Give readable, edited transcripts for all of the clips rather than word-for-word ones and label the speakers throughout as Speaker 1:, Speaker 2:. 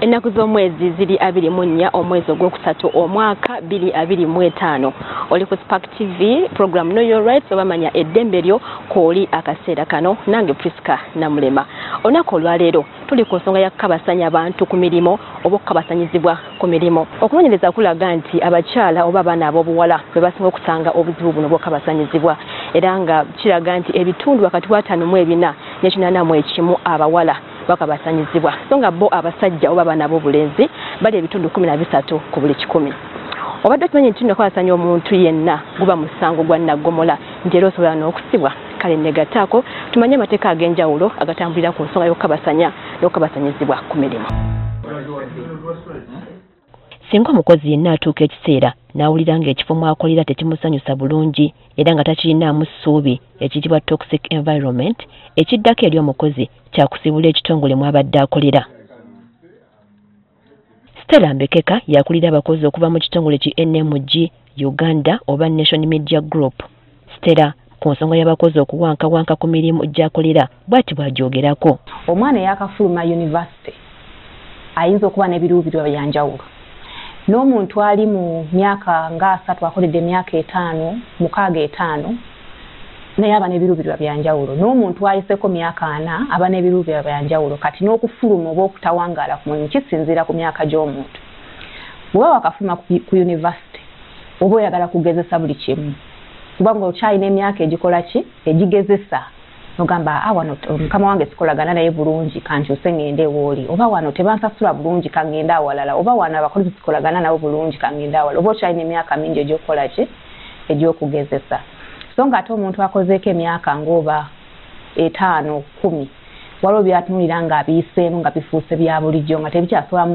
Speaker 1: Ennaku z'omwezi ziri 24 omwezi ogwokusatu omwaka 2025 oli ku Spark TV program Know Your Rights obamanya eddembe lyo kooli akaseera kano nange Priska Namulema. Olunaku olwaleero tuli ku nsonga ya kukabasanya abantu ku mirimu oba okukabasanyizibwa ku mirimu. Okunoonyereza kulaga nti abakyala oba abaana ab'obuwala bwe basinga okusanga obuzibu buno bw'okukabasanyizibwa era nga kiraga nti ebitundu wakati wa 54 ne 81 abawala bakabasanyizibwa so nga bo abasajja oba abaana b'obulenzi bali ebitundu 13 ku buli 100. Obadde okimanyi nti n'okwasanya omuntu yenna guba musango gwa naggomola nti era osobola n'okusibwa. Kale negataako tumanye amateeka ag'enjawulo agatambulira ku nsonga y'okukabasanya n'okukabasanyizibwa ku mirimu. Singa omukozi yenna atuuka ekiseera n'awulira ng'ekifo mw'akolera tekimusanyusa bulungi era nga takirinaamu ssuubi ekiyitibwa toxic environment, ekiddako eri omukozi kyakusibula ekitongole mw'abadde akolera. Stella Mbekeka yakulira abakozi okuva mu kitongole ki NMG Uganda oba Nation Media Group. Stella ku nsonga y'abakozi okuwankawanka ku mirimu gy'akolera bw'ati bw'agyogerako.
Speaker 2: Omwana yakafuluma university ayinza okuba n'ebiruubirirwa byanjawulo. N'omuntu ali mu myaka nga 3 akoledde emyaka 5, 65 naye aba n'ebiruubirirwa byanjawulo. N'omuntu ayiseko myaka 4 aba n'ebiruubirirwa byanjawulo. Kati n'okufuluma oba okutawangaala ku mulimu kisinziira ku myaka gy'omuntu. Bw'oba wakafuluma ku university oba oyagala kugezesa buli kimu kubanga okyalina emyaka egikola ki egigezesa nogamba wano mukama wange sikolagana naye bulungi kankyuse ngende wooli oba wano tebansasula bulungi kangenda awalala oba wano abakozi sikolagana nabo bulungi kangenda awalala oba okyalina emyaka mingi egyokukola ki egyokugezesa so nga ate omuntu akozeeko emyaka ng'oba 5 10 waliwo byatunulira nga abiyiseemu nga bifuuse bya bulijjo nga tebikyasobola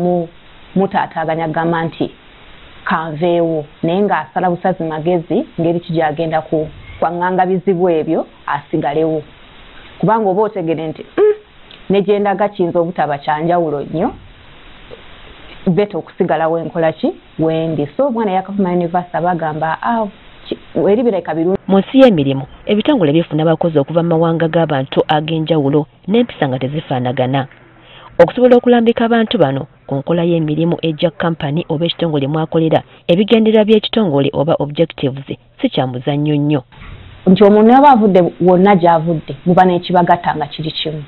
Speaker 2: mutaataaganya gamba nti kanveewo naye ng'asala busazi magezi ngeri kigyagenda kwaŋŋanga bizibu ebyo asigalewo kubanga oba otegere nti ne gye ndaga kiyinza obutaba kyanjawulo nnyo beta okusigalawo enkola ki wendi so omwana yakafuma university bagamba eri birabika birungi.
Speaker 1: Mu nsi y'emirimu ebitongole bifuna abakozi okuva mu mawanga g'abantu ag'enjawulo n'empisa nga tezifaanagana. Okusobola okulambika abantu bano ku nkola y'emirimu ejja kampani oba ekitongole mwakolera ebigendererwa by'ekitongole oba objectives si kya muzannyo nnyo.
Speaker 2: Nti omuntu aba avudde wonna gy'avudde muba n'ekibagatta nga kiri kimu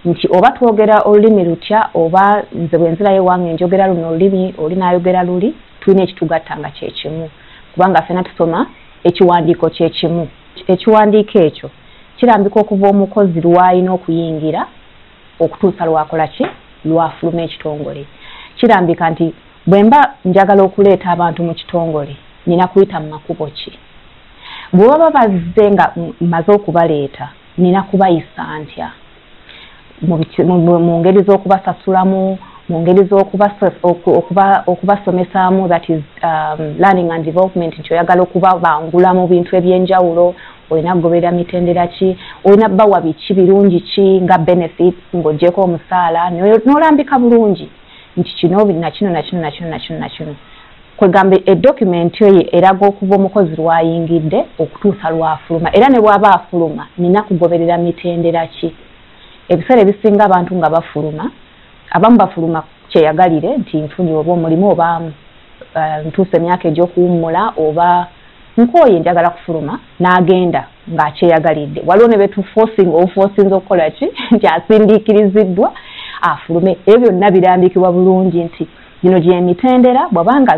Speaker 2: nti oba twogera olulimi lutya oba nze bwe nzirayo wange njogera luno olulimi oli n'ayogera luli tulina ekitugatta nga kye kimu kubanga ffena tusoma ekiwandiiko kye kimu. Ekiwandiiko ekyo kirambika okuva omukozi lw'alina okuyingira okutuusa lwakola ki lwafuluma ekitongole. Kirambika nti bwe mba njagala okuleeta abantu mu kitongole nina kuyita mu makubo ki. Bwe baba bazze nga maze okubaleeta nina kubayisa ntya mu ngeri z'okubasasulamu mu ngeri z'okubasomesaamu that is learning and development nti oyagala okubabangula mu bintu ebyenjawulo olina kugoberera mitendera ki olina bawa biki birungi ki nga benefits ng'oggyeko omusaala n'olambika bulungi nti kino nakino kwegamba edocument eyo eraga okuva omukozi lwayingidde okutuusa lwafuluma era ne bw'aba afuluma nina kugoberera mitendera ki. Ebiseera ebisinga abantu nga bafuluma abamu bafuluma kyeyagalire nti nfunye oba omulimu oba ntuuse emyaka egy'okuwummula oba nkooye njagala kufuluma n'agenda ng'akyeyagalidde. Waliwo ne betuforcinga obuforcinza okukola ki nti asindiikiriziddwa afulume. Ebyo byonna birambikibwa bulungi nti gino gy'emitendera bw'abanga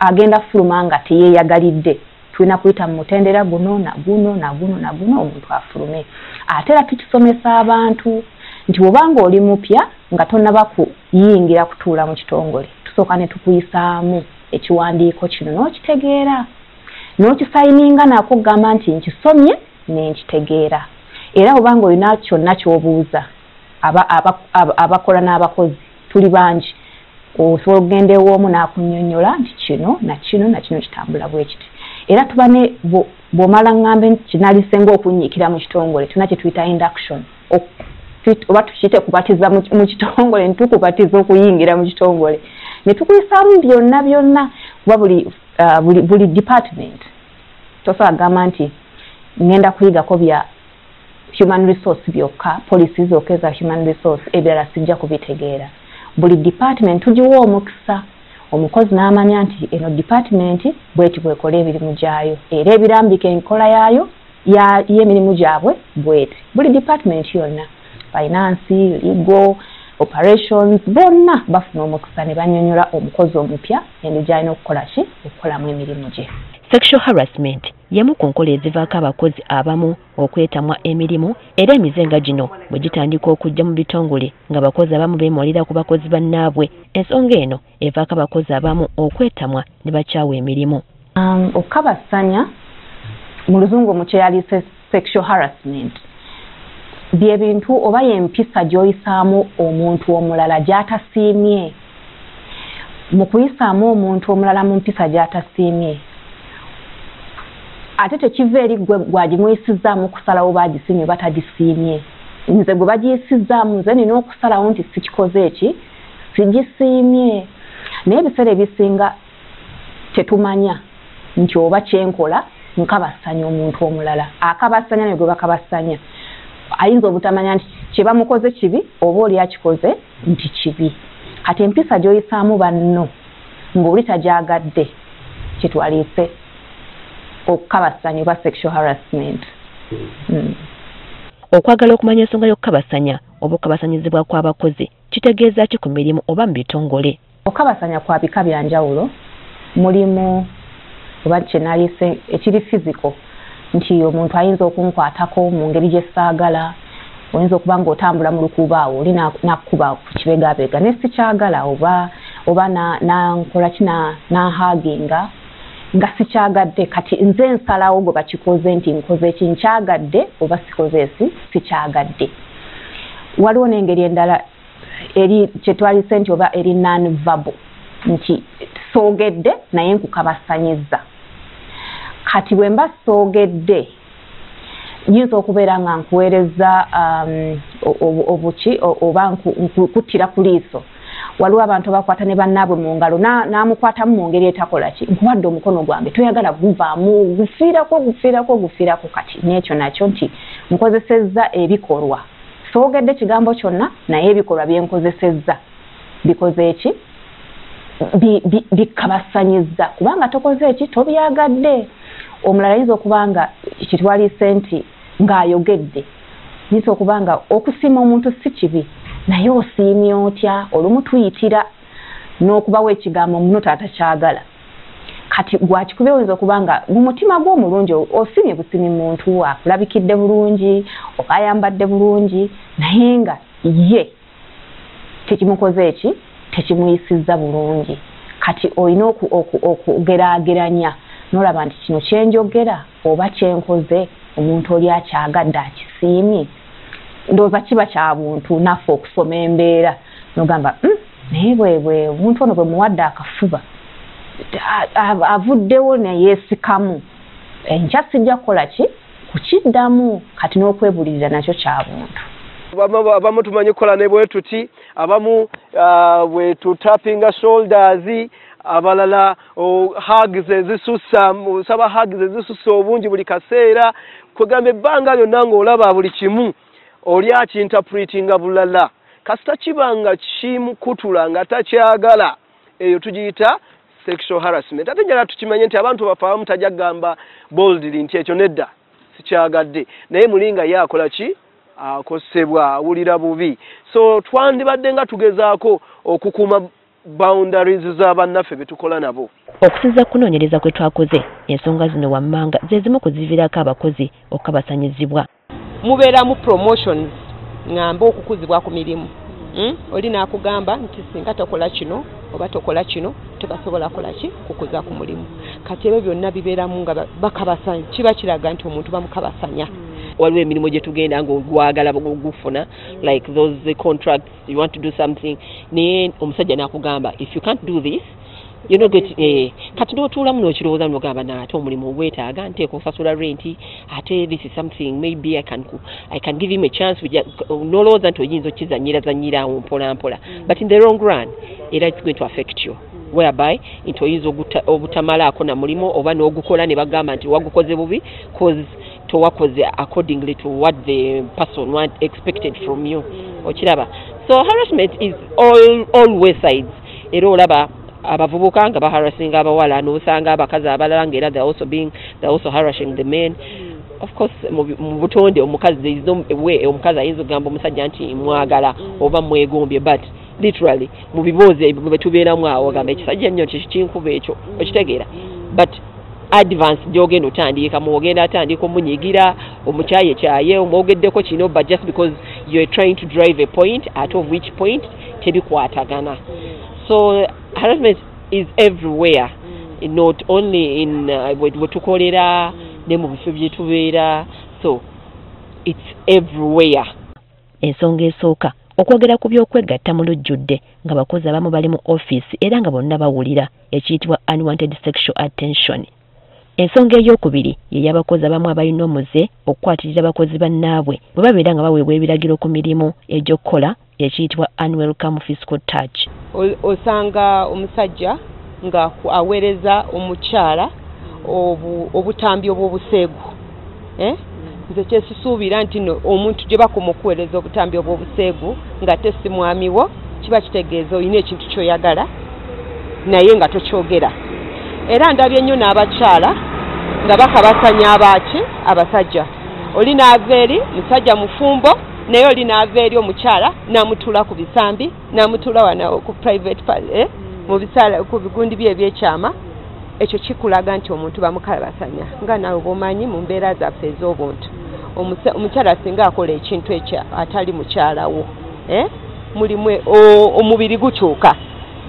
Speaker 2: agenda fuluma nga teyeeyagalidde tulina kuyita mu mutendera guno omuntu afulume. Ate era tukisomesa abantu nti bw'obanga oli mupya nga tonnaba kuyingira kutuula mu kitongole tusooka ne tukuyisaamu ekiwandiiko kino n'okitegeera n'okisayininga nako kugamba nti nkisomye n'nkitegeera era obanga olina kyonna ky'obuuza abakola n'abakozi tuli bangi osobola okugenda ew'omu n'akunnyonnyola nti kino nakino kitambula bwe kiti era tuba ne bw'omala ŋŋambe nti kinalisenga okunyiikira mu kitongole tuna kye tuyita induction oba tukiyite kubatiza mu kitongole netukubatiza okuyingira mu kitongole ne tukuyisaamu byonna kuba buli department tosobola kugamba nti ngenda kuyigako bya human resource byokka policies okeza human resource ebirala sijja kubitegeera buli department tugiwa omukisa omukozi n'amanya nti eno department bweti bwekola emirimu gyayo era ebirambika enkola yaayo y'emirimu gyabwe bweti buli department yonna finance legal operations bonna bafuna omukisa ne bannyonnyola omukozi omupya eno gy'alina okukolamu emirimu gye.
Speaker 1: Sexual harassment yemu ku nkola ezivaako abakozi abamu okwetamwa emirimu era emizenga gino bwe gitandika okujja mu bitongole ng'abakozi abamu beemolera ku bakozi bannaabwe ensonga eno evaako abakozi abamu okwetamwa ne bakyawa emirimu.
Speaker 2: Okukabasanya mu luzungu mu kyeyalise sexual harassment bye bintu oba y'empisa gy'oyisaamu omuntu omulala gy'atasiimye. Mu kuyisaamu omuntu omulala mu mpisa gy'atasiimye ate tekiva eri gwe gwagimuyisizaamu kusalawo bagisiimye batagisiimye. Nze gwe bagiyisizaamu nze nina okusalawo nti sikikoze eki sigisiimye. Naye ebiseera ebisinga tetumanya nti oba kyenkola nkabasanya omuntu omulala. Akabasanya ne gwe bakabasanya ayinza obutamanya nti kye bamukoze kibi oba oli akikoze nti kibi. Kati empisa gy'oyisaamu banno ng'oli tajaagadde kitwalise okukabasanya oba sexual harassment.
Speaker 1: Okwagala okumanya ensonga y'okukabasanya oba okukabasanyizibwa kw'abakozi kitegeeza ki ku mirimu oba mu bitongole?
Speaker 2: Okukabasanya kwa bika bya njawulo mulimu oba kyenalise ekiri physical nti omuntu ayinza okunkwatako mu ngeri gye saagala, oyinza okuba ng'otambula mu lukuubo awo oli n'akkuba ku kibegaabega ne sikyagala oba nankola ki n'ahaginga nga sikyagadde. Kati nze nsalawo gwe bakikoze nti nkoze ki nkyagadde oba sikoze sikyagadde. Waliwo n'engeri endala eri kyetwalise nti oba eri non-verbal nti soogedde naye nkukabasanyiza. Kati bwe mba soogedde nyinza okubeera nga nkuweereza obuki oba nkuttira ku liiso. Waliwo abantu abakwata ne bannaabwe mu ngalo n'amukwatamu mu ngeri etakola ki nkuwadde omukono gwange toyagala guvaamu gufiirako. Kati n'ekyo nakyo nti nkozesezza ebikolwa. Soogedde kigambo kyonna naye ebikolwa bye nkozesezza bikoze eki bikabasanyizza kubanga tokoze eki tobyagadde. Omulala ayinza okuba nga kitwalise nti ng'ayogedde yinza okuba nga okusiima omuntu si kibi naye osiimye otya olumu tuyitira n'okubawo ekigambo muno taatakyagala. Kati gwakikubye oyinza okuba nga mu mutima gw'omulungi osiimye busiimi muntu akulabikidde bulungi oba ayambadde bulungi naye nga ye tekimukoze eki tekimuyisizza bulungi. Kati olina okugeraageranya n'olaba nti kino kyenjogera oba kyenkoze omuntu oli akyagadde akisiimye ndowooza kiba kya buntu naffe okusoma embeera n'ogamba naye bwe omuntu ono bwe muwadde akafuba avuddewo neyeesikamu enkya sijja kukola ki kukiddamu. Kati n'okwebulirira nakyo kya buntu.
Speaker 3: Abamu tumanyi kukola ne bwe tuti abamu bwe tutapinga shoulders abalala hugs ezisussa osaba hugs ezisussa obungi buli kaseera kugamba ebbanga lyonna ng'olaba buli kimu oli akinterpretinga bulala kasita kibanga kimukutula nga takyagala eyo tugiyita sexual harassment. Ate njala tukimanye nti abantu bafa abamu tajja kugamba boldly nti ekyo nedda sikyagadde naye mulinga ye akola ki akosebwa awulira bubi. So twandibadde nga tugezaako okukuuma boundaries z'abannaffe betukola nabo.
Speaker 1: Okusinza kunoonyereza kwe twakoze ensonga zino wammanga ze zimu ku ziviirako abakozi okukabasanyizibwa.
Speaker 4: Mubeeramu promotions ng'amba okukuzibwa ku mirimu. Oli n'akugamba nti singa tokola kino oba tokola kino tebasobola kola ki kukuza ku mulimu. Kati ebyo byonna bibeeramu nga bakabasanya kiba kiraga nti omuntu bamukabasanya. Waliwo emirimu gye tugenda ng'ogwagala gufuna like those contracts you want to do something naye omusajja n'akugamba if you can't do this you know kati n'otuulamu n'okirowooza n'ogamba ate omulimu ogwetaaga nteeka osasula renti ate this is something maybe I can give him a chance n'olowooza nti oyinza okizanyira awo mpola but in the long run it's going to affect you whereby nti oyinza obutamalaako na mulimu oba n'ogukola ne bagamba nti wagukoze bubi cause towakoze accordingly to what the person expected from you. Okiraba. So harassment is all way sides. Era olaba abavubuka nga baharassing abawala n'osanga abakazi abalala ng'era they're also harassing the men. Of course mu butonde omukazi there is no way omukazi ayinza okugamba omusajja nti mwagala oba mwegombye, but literally mu bibuuzo bwe tubeeramu awo gamba ekisajja nnyo kinkuba ekyo okitegeera, but advance gyogenda otandika mwogenda atandika omunyigira omukyayekyaye omwogeddeko kino, but just because you're trying to drive a point out of which point tebikwatagana. So harassment is everywhere, not only in wetukolera ne mu bifo bye tubeera, so it's everywhere.
Speaker 1: Ensonga esooka okwogera ku by'okwegatta mu lujjudde nga bakozi abamu bali mu ofiisi era nga bonna bawulira ekiyitibwa unwanted sexual attention. Ensonga ey'okubiri ye y'abakozi abamu abalina omuze okukwatirira abakozi bannaabwe bwe babeera nga baweebwa ebiragiro ku mirimu egy'okukola ekiyitibwa unwelcome physical touch.
Speaker 4: Osanga omusajja nga aweereza omukyala obutambi obw'obuseegu. Nze kyesisuubira nti omuntu gye bakoma okuweereza obutambi obw'obuseegu nga tesi mwami wo kiba kitegeeza olina ekintu ky'oyagala naye nga tokyogera. Era ndabye nnyo n'abakyala nga bakabasanya abasajja. Oli n'ava eri musajja mufumbo naye oli n'ava eri omukyala n'amutula ku bisambi n'amutula wana ku private mu bisala ku bigundi bye ebyekyama. Ekyo kikulaga nti omuntu bamukalabasanya nga nawe bwomanyi mu mbeera zaffe ez'obuntu. Omukyala singa akola ekintu ekyo atali mukyalawo mulimu omubiri gukyuka,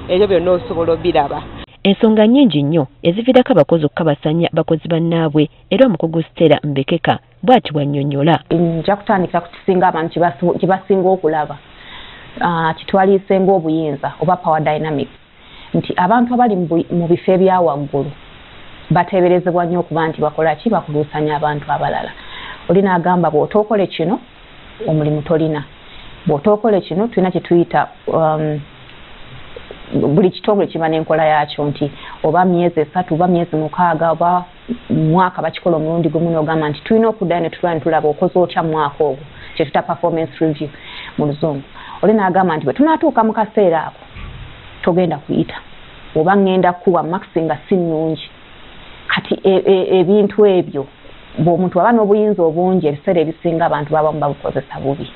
Speaker 4: ebyo byonna osobola obiraba.
Speaker 1: Ensonga nnyingi nnyo eziviirako abakozi okukabasanya bakozi bannaabwe era omukugu Stella Mbekeka bw'ati bw'annyonnyola.
Speaker 2: Nja kutandikira ku kisinga abantu kye basinga okulaba kitwaliise ng'obuyinza oba power dynamics, nti abantu abali mu bifo ebya waggulu bateeberezebwa nnyo okuba nti bakola ki, bakuluusanya abantu abalala. Oli n'agamba bw'otookole kino omulimu tolina, bw'otookole kino tulina kye tuyita buli kitongole kiba n'enkola yakyo, nti oba myezi 3 oba myezi 6 oba mwaka bakikola omulundi gumu n'ogamba nti tulina okuddayo ne tutula ne tulaba okoze otya mu mwaka ogwo, kye tuta performance review mu luzungu. Oli n'agamba nti bwe tunaatuuka mu kaseera ako togenda kuyita oba ngenda kuwa maxi nga si nnungi. Kati ebintu ebyo bw'omuntu aba n'obuyinza obungi ebiseera ebisinga abantu babamu babukozesa bubi.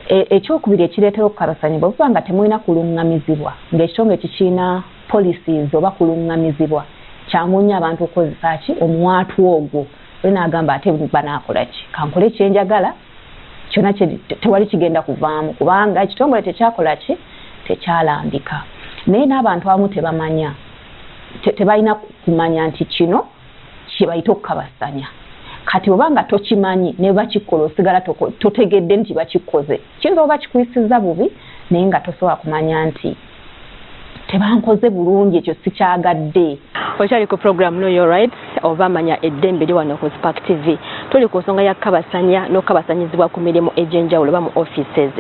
Speaker 2: Ekyokubiri ekireetera okukabasanyibwa buba nga temulina kulungamizibwa, ng'ekitongole kikiina policies oba kulungamizibwa, kyangu nnyo abantu okukozesa ki omwatu ogwo. Oli n'agamba ate banaakola ki, kankole kyenjagala kyonna tewali kigenda kuvaamu kubanga ekitongole tekyakola ki, tekyalambika. Naye n'abantu abamu tebamanya, tebalina kumanya nti kino kye bayita okukabasanya. Kati obanga tokimanyi ne bakikola osigala totegedde nti bakikoze, kiyinza oba kikuyisizza bubi naye nga tosobola kumanya nti tebankoze bulungi, ekyo sikyagadde.
Speaker 1: Okyali ku program Know Your Rights oba manya eddembe liri wano ku Spark TV. Tuli ku nsonga ya kabasanya n'okabasanyizibwa ku mirimu egy'enjawulo oba mu offices.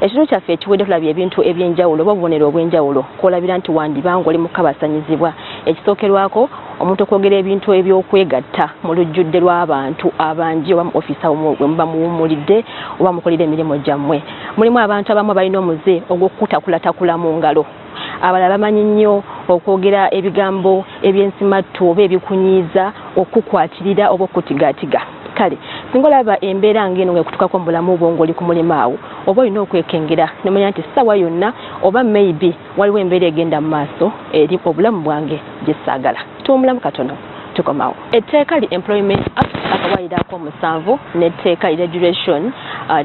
Speaker 1: Ekitundu kyaffe ekiwedde tulabye ebintu eby'enjawulo oba obubonero obw'enjawulo kwolabira nti wandibanga oli mu kabasanyizibwa. Ekisookerwako omuntu okwogera ebintu eby'okwegatta mu lujjudde lw'abantu abangi oba mu office awo mwe muba muwummulidde oba mukolera emirimu gyammwe. Mulimu abantu abamu abalina omuze ogw'okutakulatakulira mu ngalo. Abalala bamanyi nnyo okwogera ebigambo eby'ensimattu oba ebikunyiiza, okukwatirira oba okutigaatiga. Kale singa olaba embeera ng'eno ng'ekutukako mu bulamu bwo ng'oli ku mulimu awo oba olina okwekengera nomanya nti ssaawa yonna oba maybe waliwo embeera egenda mu maaso eri obulamu bwange gye ssaagala. Tuwumulamu katono tukomawo. Etteeka li Employment Act akawaayirako 7 n'etteeka regulation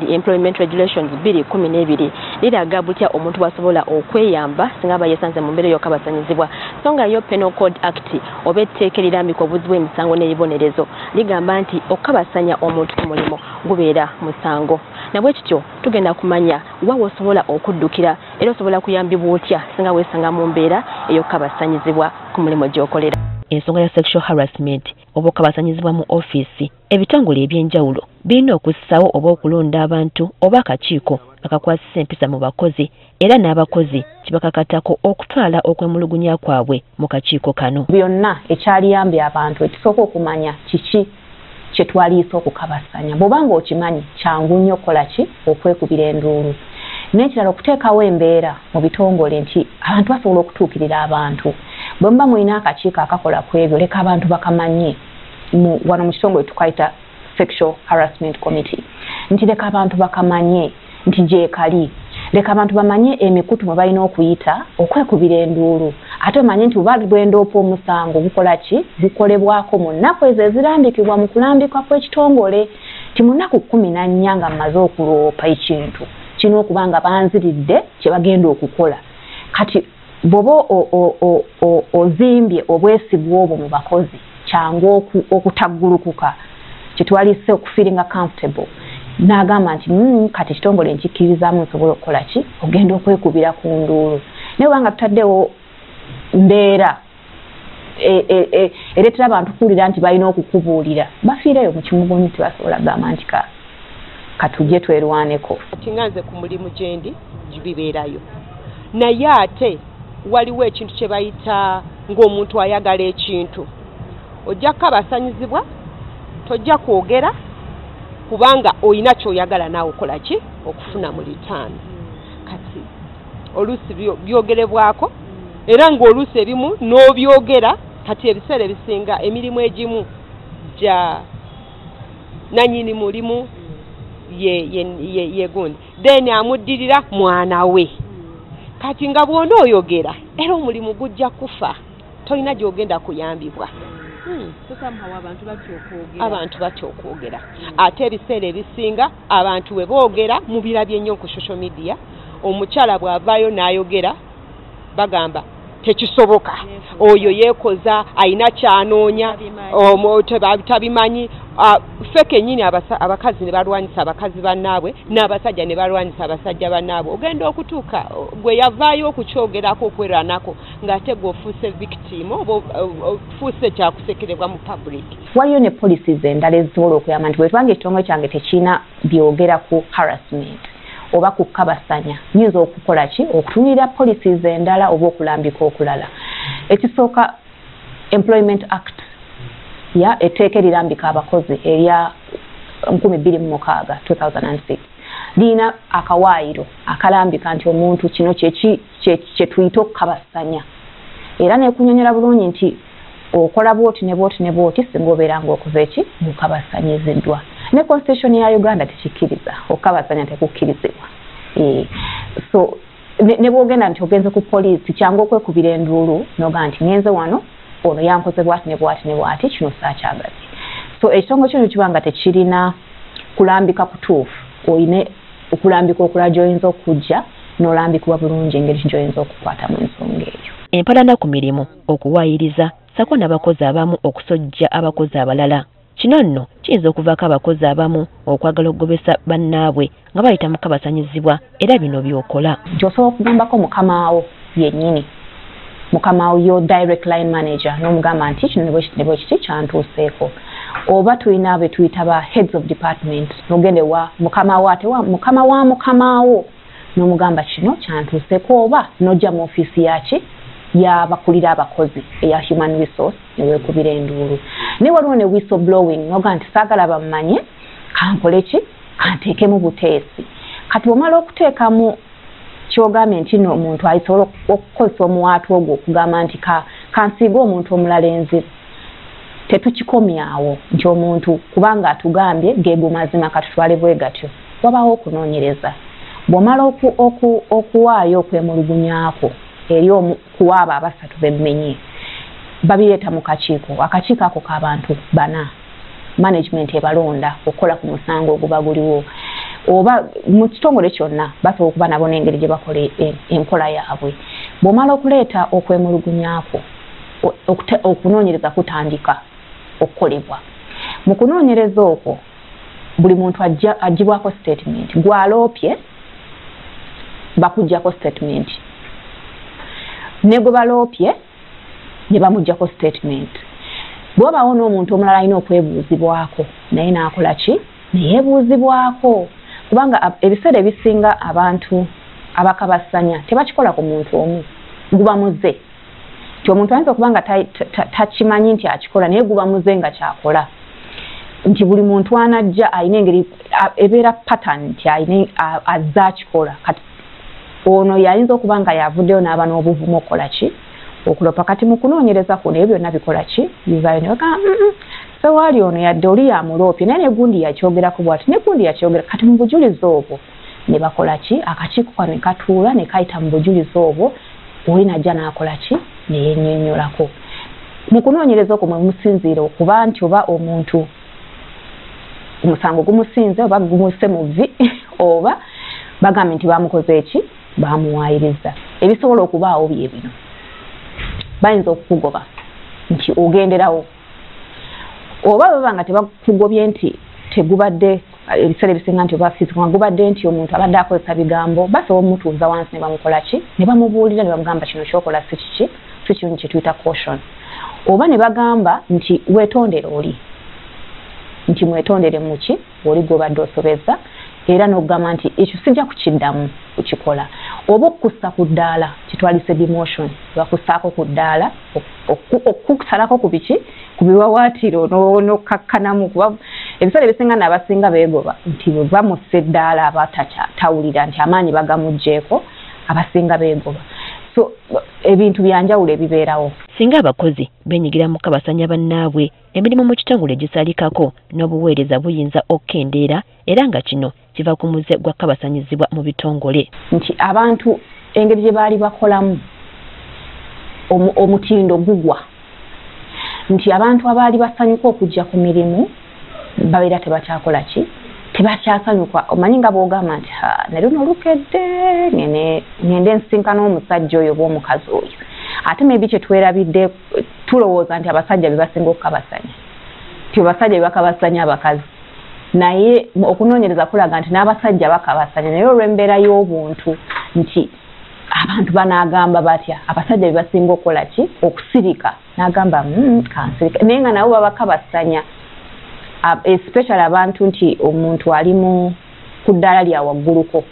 Speaker 1: the Employment Regulations 2012 liraga butya omuntu bw'asobola okweyamba singa aba yeesanze mu mbeera y'okukabasanyizibwa. So nga yo Penal Code Act oba etteeka erirambika obuzi bw'emisango n'ebibonerezo ligamba nti okukabasanya omuntu ku mulimu gubeera musango. Nabwe kityo tugenda kumanya wa osobola okuddukira era osobola kuyambibwa otya singa weesanga mu mbeera ey'okukabasanyizibwa ku mulimu gy'okolera. Ensonga ya sexual harassment oba okukabasanyizibwa mu ofiisi, ebitongole eby'enjawulo birina okussawo oba okulonda abantu oba akakiiko akakwasisa empisa mu bakozi era n'abakozi kibakakatako okutwala okwemulugunya kwabwe mu kakiiko kano.
Speaker 2: Byonna ekyaliyambye abantu ekisooka okumanya kiki kye twaliisa okukabasanya. Bw'obanga okimanyi kyangu nnyo okukola ki, okwekubira enduulu. n'ekirala okuteekawo embeera mu bitongole nti abantu basobola okutuukirira abantu bwe muba mulina akakiiko akakola ku ebyo leka abantu bakamanye wano mu kitongole tukayita sexual harassment committee nti leka abantu bakamanye nti gyekali leka abantu bamanye emikutu mwe balina okuyita okwekubira enduulu ate bamanye nti bwendoopa omusango bukola ki bukolebwako mu nnaku ezo ezirambikibwa mu kulambikwa kw'ekitongole ti mu nnaku 14 nga mmaze okuloopa ekintu kino okuba nga banziridde kye bagenda okukola kati bw'oba ozimbye obwesigwa obwo mu bakozi kyangu okutaggulukuka kitwalise okufiringa comfortable n'agamba nti kati ekitongole nkikkirizamu nsobola okukola ki ogenda okwekubira ku nduulu naye wanga tutaddewo mbeera ereetera abantu kuwulira nti balina okukubuulira bafiireyo mu kimugonyi tebasobola kugamba nti katujje twerwaneko
Speaker 4: kati nga nze ku mulimu gyendi bibeerayo naye ate waliwo ekintu kye bayita ng'omuntu ayagala ekintu ojja kukabasanyizibwa tojja kwogera kubanga olina kyoyagala naawe okola ki okufuna mu litaano kati oluusi byogerebwako era ng'oluusi ebimu n'obyogera kati ebiseera ebisinga emirimu egimu gya nanyini mulimu ye gundi then amuddirira mwana we kati nga bw'ona oyogera era omulimu gujja kufa tolina gy'ogenda kuyambibwa abantu batya okwogera ate ebiseera ebisinga abantu we boogera mubirabye nnyo ku social media omukyala bw'avaayo n'ayogera bagamba tekisoboka oyo yeekoza ayina kyanoonya tabimanyi feke nyini abakazi ne balwanyisa abakazi bannaabwe n'abasajja ne balwanyisa abasajja bannaabwe ogenda okutuuka gwe yavaayo okukyogerako okwerwanako ng'ate gwe ofuuse victim oba ofuuse kyakusekerebwa mu public.
Speaker 2: Waliyo ne policies endala ezisobola okuyamba nti bwetubanga ekitongole kyange tekiina byogera ku harassment oba kukabasanya nyinza okukola ki okutumira policies endala oba okulambika okulala. Ekisooka Employment Act ya etteeka erirambika abakozi erya 2006 2006 liina akawaayiro akalambika nti omuntu kino kye tuyita okukabasanya era neekunyonyola bulungi nti okola bwoti ne bwoti ne bwoti singa obeera ng'okoze eki mukabasanyiziddwa. Ne constitution ya Uganda tekikkiriza okukabasanya tekukkirizibwa. So ne bwogenda nti ogenze ku poliisi kyangu okwekubira enduulu noga nti ngenze wano ono yankoze bwati ne bwati ne bwati kino saakyagazi. So ekitongole kino kibanga tekirina kulambika kutuufu oyine okulambika okulala gy'oyinza okujja n'olambikibwa bulungi engeri gy'oyinza okukwatamu ensonga eyo.
Speaker 1: Empalana ku mirimu okuwaayiriza sako n'abakozi abamu okusojja abakozi abalala. Kino nno kiyinza okuvaako abakozi abamu okwagala okugobesa bannaabwe nga bayita mu kabasanyizibwa era bino by'okola.
Speaker 2: Gy'osobola okugambako mukamaawo yennyini mukamaawo yo direct line manager n'omugamba nti kino ne bwe kiti kyantuuseeko oba tulina abe tuyita ba heads of department n'ogende wa mukamaawo ate wa mukama wa mukamaawo n'omugamba kino kyantuuseeko oba n'ojja mu ofiisi yaki y'abakulira abakozi eya human resource ne weekubira enduulu. Ne waliwo ne whistle blowing noga nti saagala bammanye kankole ki kanteekemu buteesi. Kati omala okuteekamu kyogambye nti no omuntu ayisobola okukozesa omuwaatu ogwo okugamba nti kansiiga omuntu omulala enziru tetukikomyawo nti omuntu kubanga atugambye geego mazima katutwale bwe gatyo wabaawo okunoonyereza. Bw'omala okuwaayo okwemulugunyaako eri kuwaaba abasatu bemmenye babireeta mu kakiiko. Akakiiko ako k'abantu 4 management ebalonda okukola ku musango oguba guliwo oba mu kitongole kyonna basobola okuba nabo n'engeri gye bakola enkola yaabwe. Bw'omala okuleeta okwemulugunyaako okunoonyereza kutandika okukolebwa. Mu kunoonyereza okwo buli muntu agibwako statement gwaloopye bakuggyako statement ne gwe baloopye ne bamuggyako statement. Bw'obaawo n'omuntu omulala alina okwebuuzibwako naye n'akola ki neyeebuuzibwako kubanga ebiseera ebisinga abantu abakabasanya tebakikola ku muntu omu guba muze nti omuntu ayinza okuba nga takimanyi nti akikola naye guba muze nga kyakola nti buli muntu anajja alina engeri ebeera pattern nti azza akikola. ono yayinza okuba nga yavuddeyo n'aba n'obuvumu okola ki okulopa kati mu kunoonyereza kuno ebyo byonna bikola ki bivayo ne baga so wali ono yadde oli yamuloopye naye ne gundi yakyogerako bw'ati ne gundi yakyogera kati mu bujulizi obwo ne bakola ki akakiiko kano ne katuula ne kayita mu bujulizi obwo oli najja n'akola ki ne yennyonnyolako mu kunoonyereza okwo mwe musinziira okuba nti oba omuntu omusango gumusinze oba gumuse mu vi oba bagambye nti bamukoze eki bamuwaayiriza ebisobola okubaawo bye bino bayinza okukugoba nti ogenderawo oba baba nga tebakugobye nti tegubadde ebiseera ebisinga nti oba fizika gubadde nti omuntu abadde akozesa bigambo basobola omutuuza wansi ne bamukola ki ne bamubuulira ne bamugamba kino kyokola si kiki si kino kye tuyita caution oba ne bagamba nti weetondere oli nti mwetondere muki oli gw'obadde osobezza era n'okugamba nti ekyo sijja kukiddamu kukikola oba okukussa ku ddaala kitwalise demotion bakussaako ku ddaala okukusalako ku biki ku biwawaatiro n'okkakkanamu kuba ebiseera ebisinga n'abasinga beegoba nti bwe bamussa eddaala abatatawulira nti amaanyi bagamugjeeko abasinga beegoba so ebintu byanjawulo ebibeerawo
Speaker 1: singa abakozi benyigira mu kabasanya bannaabwe emirimu mu kitongole gisalikako n'obuweereza buyinza okkendeera era nga kino kiva ku muze gwa kabasanyizibwa mu bitongole
Speaker 2: nti abantu engeri gye baali bakolamu omutindo gugwa nti abantu abaali basanyuka okujja ku mirimu babeera tebakyakola ki tebakyasanyuka omanyi nga boogamba nti ne luno olukedde ngende nsinkana omusajja oyo oba omukazi oyo ate maybe kyetwerabidde tulowooza nti abasajja be basinga okukabasanya ti abasajja be bakabasanya abakazi naye okunoonyereza kulaga nti n'abasajja bakabasanya naye olw'embeera y'obuntu nti abantu banaagamba batya abasajja be basinga okukola ki okusirika n'agamba kansirika naye nga nabo babakabasanya especially abantu nti omuntu ali ku ddaala lya wagguluko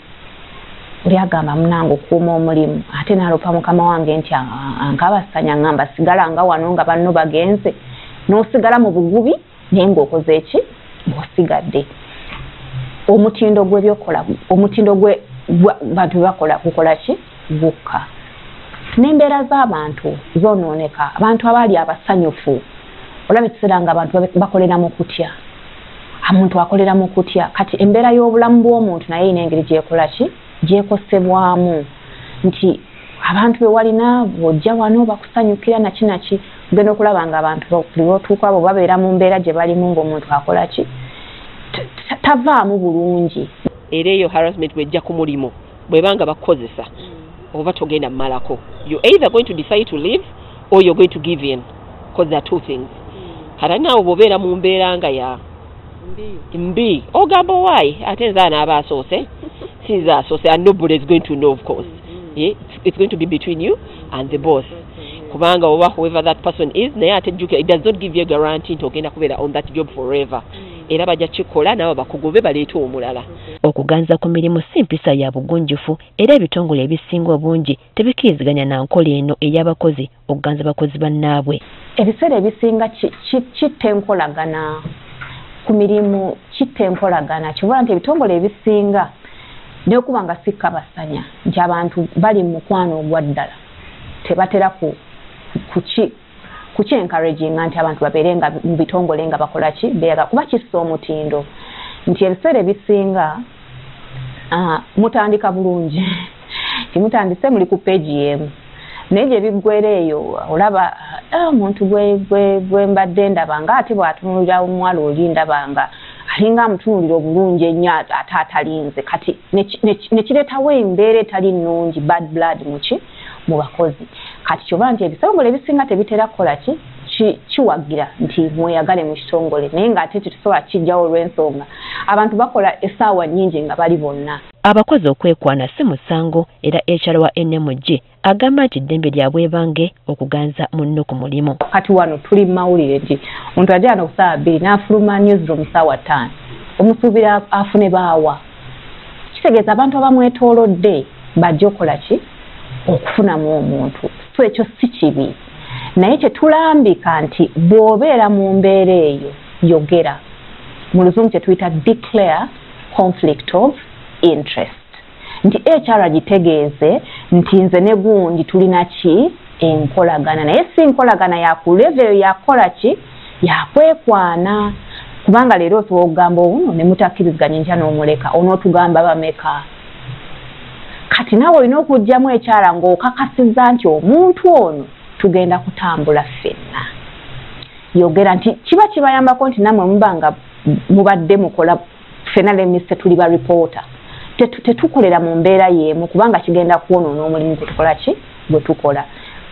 Speaker 2: oli agamba munange okuuma omulimu ate n'alopa mukama wange nti ankabasanya ngamba sigala nga wano nga banno bagenze n'osigala mu bugubi naye ng'okoze eki ng'osigadde omutindo gw'ebyokola omutindo bantu bakola kukola ki gukka n'embeera z'abantu zoonooneka abantu abaali abasanyufu olaba ekiseera nga abantu bakolera mu kutya omuntu akolera mu kutya kati embeera y'obulamu bw'omuntu naye ina engeri gyekola ki gyekosebwamu nti abantu be walina bw'ojja wano bakusanyukira naki ogenda okulaba nga abantu buli lw'otuuka abo babeera mu mbeera gye balimu ng'omuntu akola ki tavaamu bulungi
Speaker 4: era eyo harassment bwejja ku mulimu bwebanga bakukozesa oba togenda mmalako you either going to decide to leave or you're going to give in because there are two things kata naawe bw'obeera mu mbeera nga ya mbi ogamba why ate nze anaaba asoose sinza asoose and nobody is going to know of course it's going to be between you and the boss kubanga oba whoever that person is naye ate jjukira it does not give you a guarantee nti ogenda kubeera on that job forever era bajja kikola nabo bakugobe baleete omulala
Speaker 1: okuganza ku mirimu si mpisa ya bugunjufu era ebitongole ebisinga obungi tebikiriziganya na nkola eno ey'abakozi okuganza bakozi bannaabwe
Speaker 2: ebiseera ebisinga kitta enkolagana ku mirimu kitta enkolagana kivuga nti ebitongole ebisinga neokuba nga si kabasanya nti abantu bali mu mukwano ogwa ddala tebatera kukyencouraginga nti abantu babeere nga mu bitongole nga bakola ki beera kuba kissa omutindo nti ebiseera ebisinga mutandika bulungi timutandise muli ku peegi y'emu naye gye biggwera eyo olaba omuntu gwe mbadde ndaba nga ate bw'atunulira omuwala oli ndaba nga alinga amutunulira obulungi ennyo ate atalinze kati ne kireetawo embeera etali nnungi bad blood mu bakozi kati kyoba nti ebitongole ebisinga tebitera kukola kiwagira nti mweyagale mu kitongole naye ng'ate tetusobola kijjawo olw'ensonga abantu bakola essaawa nnyingi nga bali bonna
Speaker 1: abakozi okwekwana si musango era HR wa NMG agamba nti ddembe lyabwe bange okuganza munno ku mulimu
Speaker 2: kati wano tuli mawulire nti omuntu ajja ku ssaawa 2 n'afuluma newsroom ssaawa 5 omusuubira afune baawa kitegeeza abantu abamwetoolodde bajja okukola ki okufunamu omuntu so ekyo si kibi naye kyetulambika nti bw'obeera mu mbeera eyo yogera mu luzungu kyetuyita declare conflict of interest nti HR gitegeeze nti nze ne gundi tulina ki enkolagana naye si nkolagana ya ku level ya kola ki ya kwekwana kubanga leero osobola okugamba ono ne mutakkiriziganya ntya n'omuleka onootugamba bameka kati nawe olina okugyamu ekyala ng'okakasizza nti omuntu ono tugenda kutambula ffenna yogera nti kiba kibayambako nti nammwe muba nga mubadde mukola ffenna lemise tuli ba reporter tetukolera mu mbeera y'emu kubanga kigenda kwonoona omulimu gwe tukola ki gwe tukola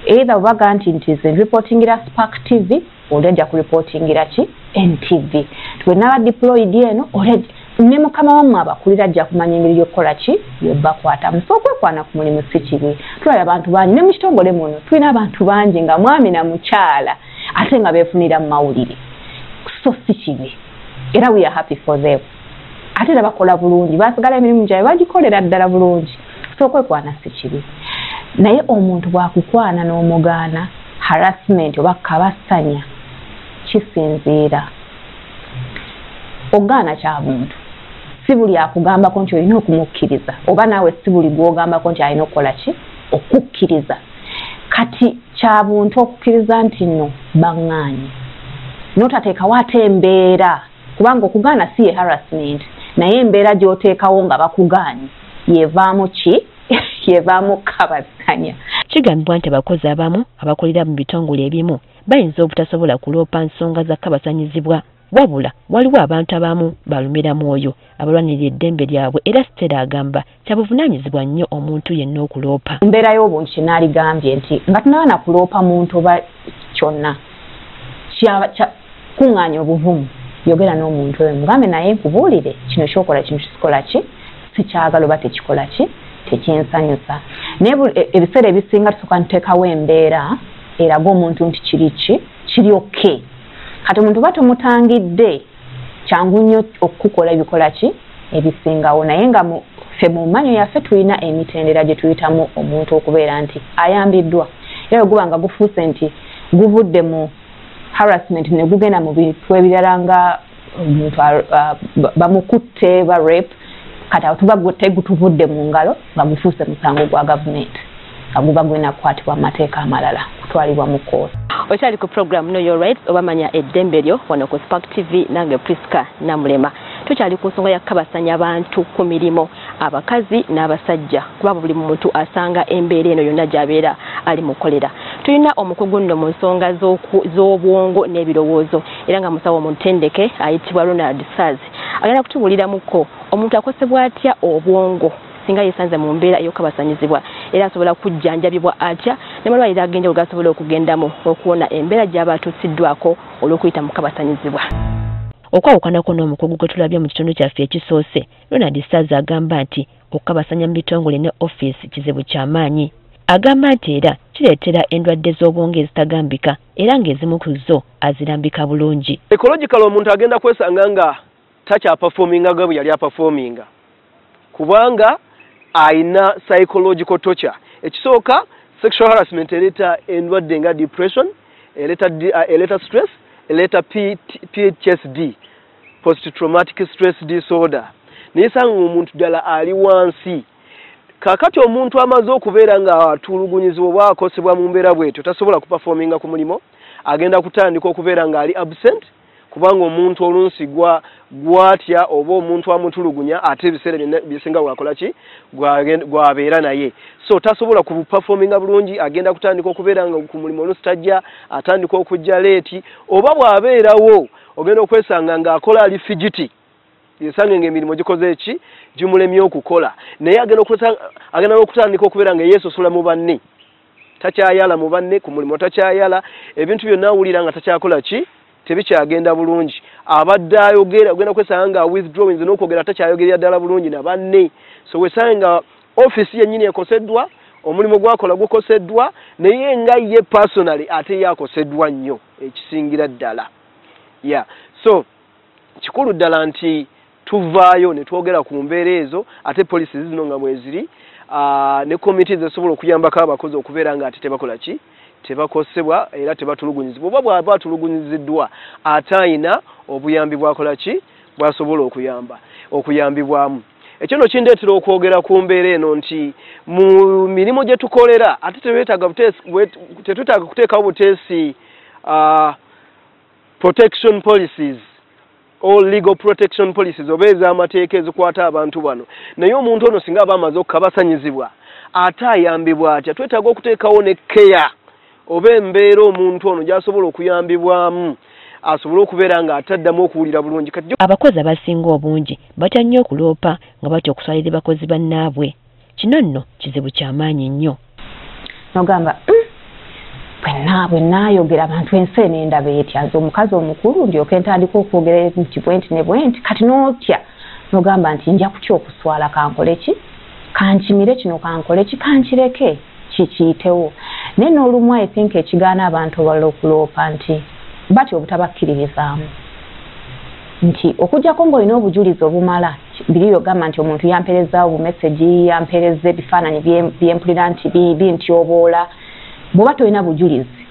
Speaker 2: either obaga nti nze reportingira Spark TV olejja ku reportingira ki NTV twena deployed eno olejja ne mukama wammwe abakulira ajja kumanya engeri y'okukola ki yobbakwata musokwekwana ku mulimu si kibi tulaba abantu bangi ne mu kitongole muno tulina abantu bangi nga mwami na mukyala ate nga beefunira mu mawulire so si kibi era we are happy for them ate era bakola bulungi basigala emirimu gyabwe bagikolera ddala bulungi so okwekwana si kibi naye omuntu bwakukwana n'omugaana harassment oba kabasanya kisinziira ogaana kya muntu si buli akugambako nti olina okumukkiriza oba naawe si buli gwogambako nti alina okukola ki okukkiriza kati kya buntu okukkiriza nti nno baŋŋaanye n'otateekawo ate embeera kubanga okugaana si ye harassment naye embeera gy'oteekawo nga bakugaanye yevaamu ki yevaamu kabasanya
Speaker 1: kigambibwa nti abakozi abamu abakolera mu bitongole ebimu bayinza obutasobola kuloopa nsonga za kabasanyizibwa wabula waliwo abantu abamu balumira mwoyo abalwanirira eddembe lyabwe era Stella agamba kyabuvunaanyizibwa nnyo omuntu yenna okuloopa
Speaker 2: mbeera y'obuntu kyenaaligambye nti nga tunaba na kuloopa muntu oba kyonna kuŋŋaanya obuvumu yogera n'omuntu oyo mugambe naye nkubuulire kino kyokola kino kisikola ki sikyagala oba tekikola ki tekinsanyusa naye ebiseera ebisinga tusooka ntuteekawo embeera eraga omuntu nti kiri okay kati omuntu ba tomutangidde kyangu nnyo okukola ebikola ki ebisingawo naye nga ffe mu mmanyo yaffe tulina emitendera gye tuyitamu omuntu okubeera nti ayambiddwa era guba nga gufuuse nti guvudde mu harassment ne gugenda mu bintu ebirala nga omuntu bamukutte ba rape kati awo tuba tegutuvudde mu ngalo nga gufuuse musango gwa gavumenti nga guba gwina kukwatibwa mu mateeka amalala kutwalibwa mu kkooti
Speaker 1: okyali ku program Know Your Rights obamanya eddembe lyo wano ku Spark TV nange Priska Namulema tukyali ku nsonga ya kabasanya abantu ku mirimu abakazi n'abasajja kuba buli muntu asanga embeera eno yonna gy'abeera ali mukolera tulina omukugu nno mu nsonga z'obwongo n'ebirowoozo era nga musawo omutendeke ayitibwa Ronald Sazi agenda kutubuuliramuko omuntu akosebwa atya obwongo singa yesanze mu mbeera ey'okabasanyizibwa era asobola kujjanjabibwa atya ne malwaliro agenda ogasobola okugendamu okuwona embeera gy'aba atuusiddwako olw'okuyita mu kabasanyizibwa okwawukanako n'omukugu gwe tulabye mu kitundu kyaffe ekisoose Ronald Sazi agamba nti okukabasanya mu bitongole ne ofiisi kizibu ky'amaanyi agamba nti era kireetera endwadde z'obwongo ezitagambika era ng'ezimu ku zo azirambika bulungi
Speaker 3: ecological omuntu agenda kwesanga nga takyaperforminga nga bwe yali aperforminga kubanga aina psychological torture ekisooka sexual harassment ereeta endwadde nga depression ereeta stress ereeta PTSD post traumatic stress disorder nisanga omuntu ddala ali wansi kakati omuntu amaze okubeera nga atulugunyizibwa oba akosebwa mu mbeera bwetyo tasobola kuperforminga ku mulimo agenda kutandika okubeera nga ali absent kubanga omuntu olunsi gwatya oba omuntu amutulugunya ate ebiseera bisinga bwakola ki gwabeera naye so tasobola kuperforminga bulungi agenda kutandika okubeera nga ku mulimo olusi tajja atandika okujja leeti oba bw'abeerawo ogenda okwesanga ng'akola ali fijiti yesange ng'emirimu gikoze eki gimulemye okukola naye agenda okutandika okubeera nga yeesosula mu banne takyayala mu banne ku mulimo takyayala ebintu byonna awulira nga takyakola ki tebikyagenda bulungi abadde ayogera ogenda kwesanga nga withdrawing n'okwogera takyayogerera ddala bulungi na banne so wesange nga office yennyini ekoseddwa omulimu gwakola gukoseddwa naye nga ye personally ate yakoseddwa nnyo ekisingira ddala so kikulu ddala nti tuvaayo ne twogera ku mbeera ezo ate poliisi zino nga mweziri ne committees esobola okuyambako abakozi okubeera nga ate tebakola ki tebakosebwa era tebatulugunyizibwa oba bw'aba atulugunyiziddwa ate ayina obuyambi bwakola ki bwasobola okuyambibwamu ekyo no kindeetera okwogera ku mbeera eno nti mu mirimu gye tukolera ate tetwetaaga kuteekawo buteesi protection policies or legal protection policies oba ez'amateeka ezikwata abantu bano naye omuntu ono singa aba amaze okukabasanyizibwa ate ayambibwa atya twetaaga okuteekawo ne keya oba embeera omuntu ono gy'asobola okuyambibwamu asobole okubeera nga ataddamu okuwulira bulungi.
Speaker 5: Abakozi abasinga obungi batya nnyo okuloopa nga batya okuswalira bakozi bannaabwe. Kino nno kizibu ky'amaanyi nnyo.
Speaker 2: Nogamba bwe naayogera abantu ensi eno endaba etyaza omukazi omukulu ndyoke ntandika okwogera nti bwenti ne bwenti kati n'otya nogamba nti nja kutya okuswala kankole ki kankimire kino kankole ki kankireke kikiyitewo naye n'olumu I think ekigaana abantu abalala okuloopa nti batya obutabakkiririzaamu nti okujjako ng'olina obujulizi obumala biri ogamba nti omuntu yampeerezaawo bumeseji yampeereza ebifaananyi byempulira nti bintyoboola bw'oba tolina bujulizi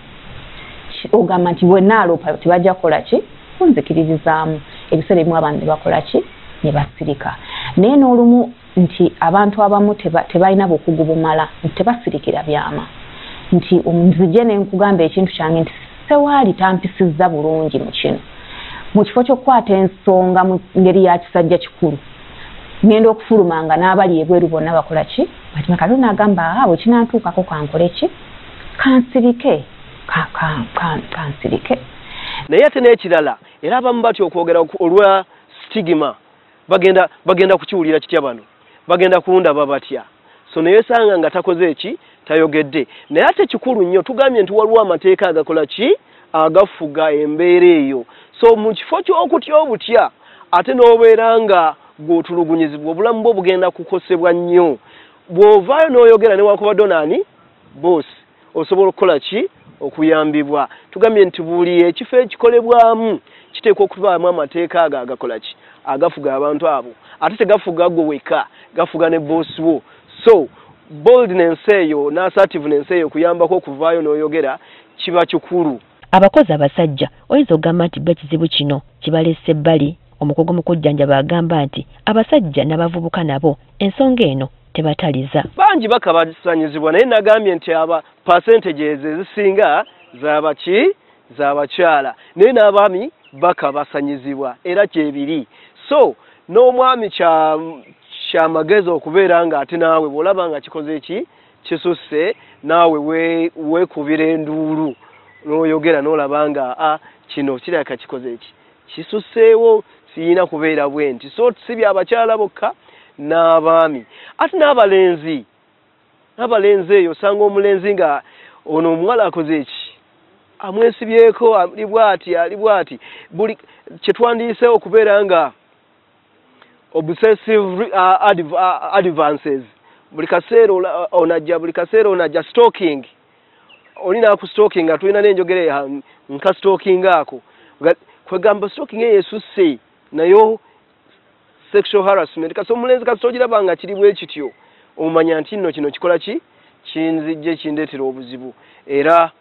Speaker 2: ogamba nti bwe naaloopa tebajja kukola ki kunzikiririzaamu ebiseera ebimu abantu ne bakola ki ne basirika naye n'olumu nti abantu abamu tebalina bukugu bumala nti tebasirikira byama nti nzije ne nkugamba ekintu kyange nti sewaali tampisizza bulungi mu kino mu kifo ky'okukwata ensonga mu ngeri ya kisajja kikulu ngenda okufulumanga n'abali ebweru bonna bakola ki bati Katonda agamba bwe kinantuukako kankole ki kansirike kansirike
Speaker 3: naye ate n'ekirala era abamu batya okwogera olwa stigma bagenda kukiwulira kitya bano bagenda kundaba batya so naye sanga nga takoze eki tayogedde naye ate kikulu nnyo tugambye nti waliwo amateeka agakola ki agafuga embeera eyo so mu kifo ky'okutya obutya ate n'obeera nga gw'otulugunyizibwa obulamu bwo bugenda kukosebwa nnyo bw'ovaayo n'oyogera newankubadde onaani boosi osobola okukola ki okuyambibwa tugambye nti buli ekifo ekikolebwamu kiteekwa okubaamu amateeka ago agakola ki agafuga abantu abo ate tegafuga gwe weka gafuga ne boosi wo so boldness eyo n'assertiveness eyo kuyambako okuvaayo n'oyogera kiba kikulu.
Speaker 5: Abakozi abasajja oyinza okugamba nti bekizibu kino kibalese ebbali omukogo mu kujjanjaba agamba nti abasajja n'abavubuka nabo ensonga eno tebataliza
Speaker 3: bangi bakabasanyizibwa naye nagambye nti aba percentages ezisinga z'abakyala naye n'abaami bakabasanyizibwa era kyebiri so n'omwami kyamagezi okubeera nga ate naawe bw'olaba nga kikoze eki kisusse naawe weekubira enduulu n'oyogera n'olaba nga kino kiraka kikoze eki kisusseewo siyina kubeera bwe nti so si byabakyala bokka n'abaami ate n'abalenzi eyo osanga omulenzi nga ono omuwala akoze eki amwesibyeko ali bw'ati buli kyetwandiyiseewo okubeera nga obsessive advances buli kaseera onajja stalking olina ku stalking nga tulina n'enjogera nka stalking ako kwegamba stalking eyo esusse nayo sexual harassment kasi omulenzi kasi togiraba nga kiri bwe kityo omumanya nti nno kino kikola ki kinzijje kindeetera obuzibu era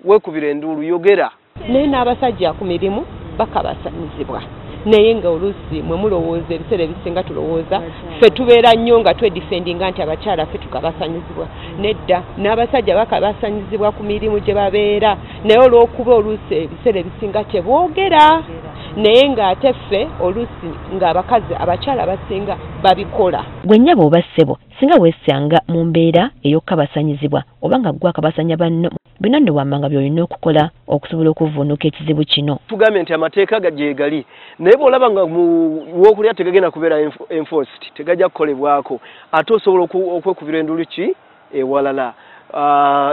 Speaker 3: weekubira enduulu yogera.
Speaker 4: Naye n'abasajja ku mirimu bakabasanyizibwa naye nga oluusi mwe mulowooza ebiseera ebisinga tulowooza ffe tubeera nnyo nga twedifendinga nti abakyala ffe tukabasanyizibwa nedda n'abasajja bakabasanyizibwa ku mirimu gye babeera naye olw'okuba oluusi ebiseera ebisinga teboogera naye ng'ate ffe oluusi ng'abakazi abakyala basinga babikola.
Speaker 5: Gwe nnyabo oba ssebo singa weesanga mu mbeera ey'okukabasanyizibwa oba nga gwe akabasanya banno bino nno wammanga by'olina okukola okusobola okuvvuunuka ekizibu kino.
Speaker 3: Tugambye nti amateeka gyegali naye bw'olaba nga w'okulya tegagenda kubeera enforced tegajja kukolebwako ate osobola okwekubira enduulu ki ewalala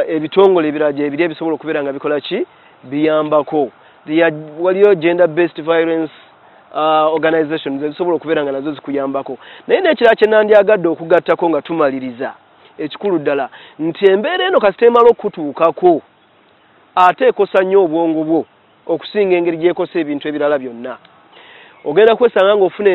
Speaker 3: ebitongole ebirala gyebiri ebisobola okubeera nga bikola ki biyambako waliyo gender based violence organizations ezisobola okubeera nga nazo zikuyambako naye n'ekirala kye nandyagadde okugattako nga tumaliriza ekikulu ddala nti embeera eno kasita emala okutuukako ate ekosa nnyo obwongo bwo okusinga engeri gyekosa ebintu ebirala byonna ogenda kwesanga ng'ofuna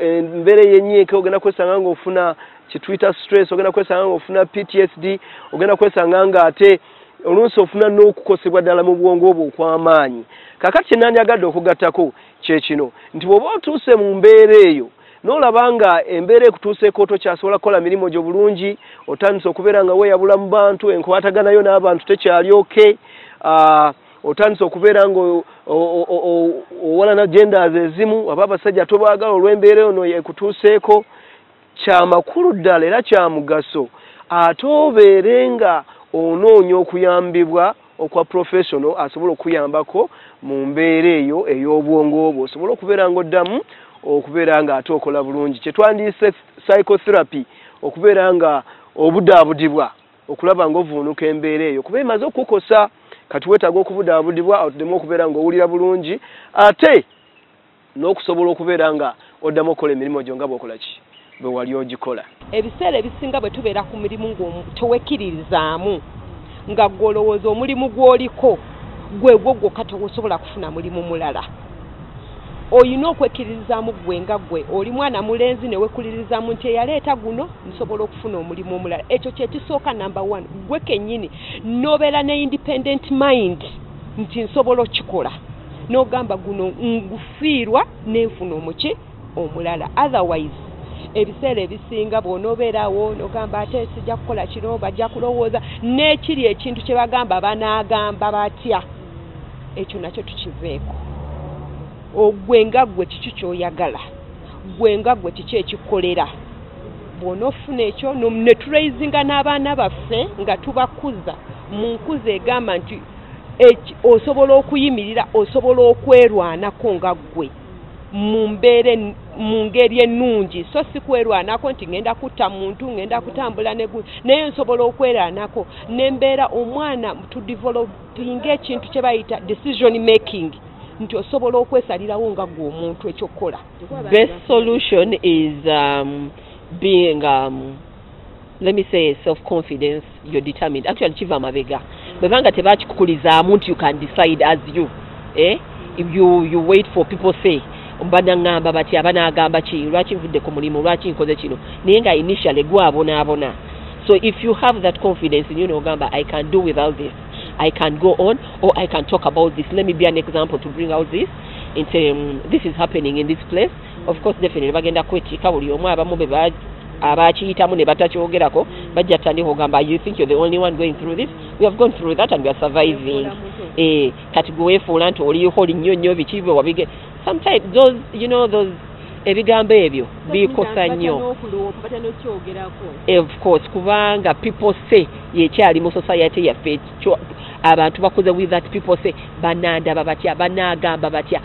Speaker 3: embeera ey'ennyiike ogenda kwesanga ng'ofuna kituyita stress ogenda kwesanga ng'ofuna PTSD ogenda kwesanga ng'ate oluusi ofuna n'okukosebwa ddala mu bwongo obwo okw'amaanyi kakati kye nandyagadde okugattako kye kino nti bw'oba otuuse mu mbeera eyo n'olabanga embeera ekutuuseeko tokyasobola kukola mirimu gyo bulungi, otandise okubeera nga weeyabula mu bantu, enkwataganayo n'abantu tekyali oke, otandise okubeera nga owalana genders ezimu, aba abasajja tobaagala olw'embeera eno ekutuuseeko. Kya makulu ddala era kya mugaso ate obeere nga onoonya okuyambibwa okwa professional asobola okuyambako mu mbeera eyo ey'obwongo bwo, osobola okubeera nga oddamu okubeera nga ate okola bulungi. Kye twandiyise psychotherapy, okubeera nga obudaabudibwa okulaba nga ovuunuka embeera eyo kuba emaze okukosa. Kati weetaaga okubudaabudibwa oddemu okubeera nga owulira bulungi ate n'okusobola okubeera nga oddamu okukola emirimu gyo nga bw'okola ki bwe wali ogikola.
Speaker 4: Ebiseera ebisinga bwe tubeera ku mirimu towekkiririzaamu nga gw'olowooza omulimu gw'oliko gwegwo gwokka tosobola kufuna mulimu mulala. Olina okwekkiririzaamu gwe nga gwe oli mwana mulenzi ne wekkiririzaamu nti eyaleeta guno nsobola okufuna omulimu omulala. Ekyo kye kisooka number 1. Gwe kennyini n'obeera ne independent mind nti nsobola okikola, n'ogamba guno ngufiirwa n'enfuna omuki omulala. Otherwise ebiseera ebisinga bw'onoobeerawo n'ogamba ate sijja kukola kino, bajja kulowooza n'ekiri ekintu kye bagamba banaagamba batya. Ekyo nakyo tukiveeko. Gwe nga gwe kiki ky'oyagala, gwe nga gwe kiki ekikolera. Bw'onoofuna ekyo ne turaizinga n'abaana baffe nga tubakuza mu nkuza egamba nti osobola okuyimirira, osobola okwerwanako nga gwe mu mbeera mu ngeri ennungi, so si kwerwanako nti ngenda kutta muntu, ngenda kutambula naye nsobola okwerwanako n'embeera omwana tu developing ekintu kye bayita decision making, nti osobola okwesalirawo nga gwe omuntu ekyokola.
Speaker 5: Best solution is being let me say self-confidence. You're determined. Actually kiva mabega bwebanga tebakikukulizaamu nti you can decide as you if you wait for people say banangamba bati abanagamba ki lwaki nvudde ku mulimu lwaki nkoze kino naye nga initially gwabonaabona. So if you have that confidence in you n'ogamba I can do without this, I can go on, or I can talk about this. Let me be an example to bring out this. This is happening in this place. Of course, definitely bagenda kwetika buli omu abamu be abakiyitamu ne batakyogerako bajja tandika ogamba you think you're the only one going through this. We have gone through that and we are surviving. Kati gwe weefuula nti oliho linnyo nnyo biki bwe wabige. Sometimes those, you know, those ebigambo ebyo bikosa nnyo. Of course, kubanga people say yekyali mu society yaffe abantu bakoze with that people say banandaba batya banagamba batya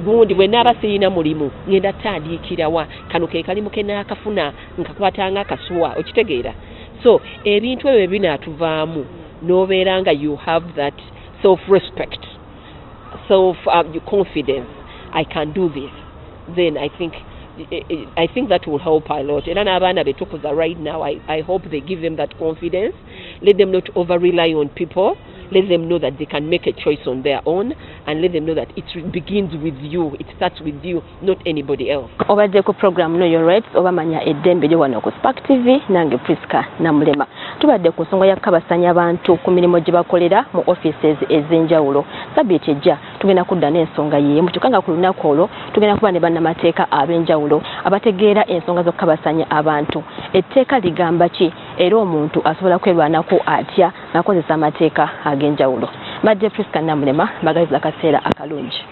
Speaker 5: gundi bwe naba sirina mulimu ngenda tandikirawa kano ke kalimu ke nakafuna nkakwatanga akasuwa okitegeera. So ebintu ebyo binatuvaamu n'obeera nga you have that self-respect, confidence. I can do this. Then I think that will help a lot. And n'abaana betukuza right now, I hope they give them that confidence. Let them not over-rely on people. Let them know that they can make a choice on their own, and let them know that it begins with you. It starts with you, not anybody else.
Speaker 1: Obadde ku program Know Your Rights obamanya eddembe lyo wano ku Spark TV nange Priska Namulema. Tubadde ku nsonga ya kabasanya abantu ku mirimu gye bakolera mu offices ez'enjawulo. Sabbiiti ejja tugenda kudda n'ensonga y'emu tukanga ku lunaku olwo tugenda kuba ne bannamateeka ab'enjawulo abategeera ensonga z'okukabasanya abantu. Etteeka ligamba ki era omuntu asobola kwerwanako atya n'akozesa amateeka ag'enjawulo. Badde Priska Namulema bagaliza akaseera akalungi.